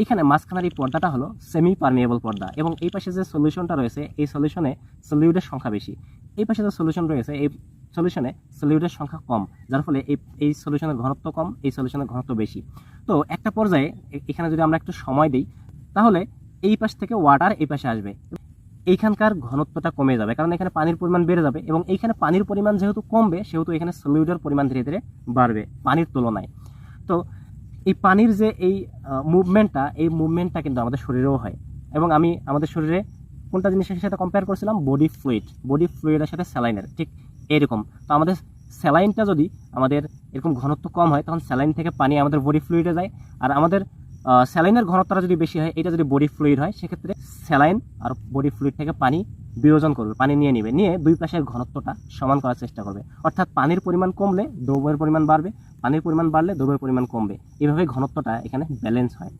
এইখানে মাঝখানের এই পর্দাটা হলো সেমি পারমিয়েবল পর্দা, এবং এই পাশে যে সলিউশনটা রয়েছে এই সলিউশনে সলিউডের সংখ্যা বেশি। এই পাশে যে সলিউশন রয়েছে এই সলিউশনে সলিউডের সংখ্যা কম, যার ফলে এই সলিউশনের ঘনত্ব কম, এই সলিউশনের ঘনত্ব বেশি। তো একটা পর্যায়ে এখানে যদি আমরা একটু সময় দিই, তাহলে এই পাশ থেকে ওয়াটার এই পাশে আসবে, এইখানকার ঘনত্বটা কমে যাবে, কারণ এখানে পানির পরিমাণ বেড়ে যাবে, এবং এইখানে পানির পরিমাণ যেহেতু কমবে সেহেতু এখানে সলিউডের পরিমাণ ধীরে ধীরে বাড়বে পানির তুলনায়। তো এই পানির যে এই মুভমেন্টটা কিন্তু আমাদের শরীরেও হয়, এবং আমি আমাদের শরীরে কোনটা জিনিসের সাথে কম্পেয়ার করছিলাম, বডি ফ্লুইডের সাথে স্যালাইনের, ঠিক এরকম। তো আমাদের স্যালাইনটা যদি আমাদের এরকম ঘনত্ব কম হয়, তখন স্যালাইন থেকে পানি আমাদের বডি ফ্লুইডে যায়, আর আমাদের স্যালাইনের ঘনত্বটা যদি বেশি হয়, এটা যদি বডি ফ্লুইড হয়, সেক্ষেত্রে স্যালাইন আর বডি ফ্লুইড থেকে পানি বিয়োজন করবে, পানি নিয়ে দুই পাশের ঘনত্বটা সমান করার চেষ্টা করবে। অর্থাৎ পানির পরিমাণ কমলে দ্রব্যের পরিমাণ বাড়বে, পানির পরিমাণ বাড়লে দ্রব্যের পরিমাণ কমবে, এভাবে ঘনত্বটা এখানে ব্যালেন্স হয়।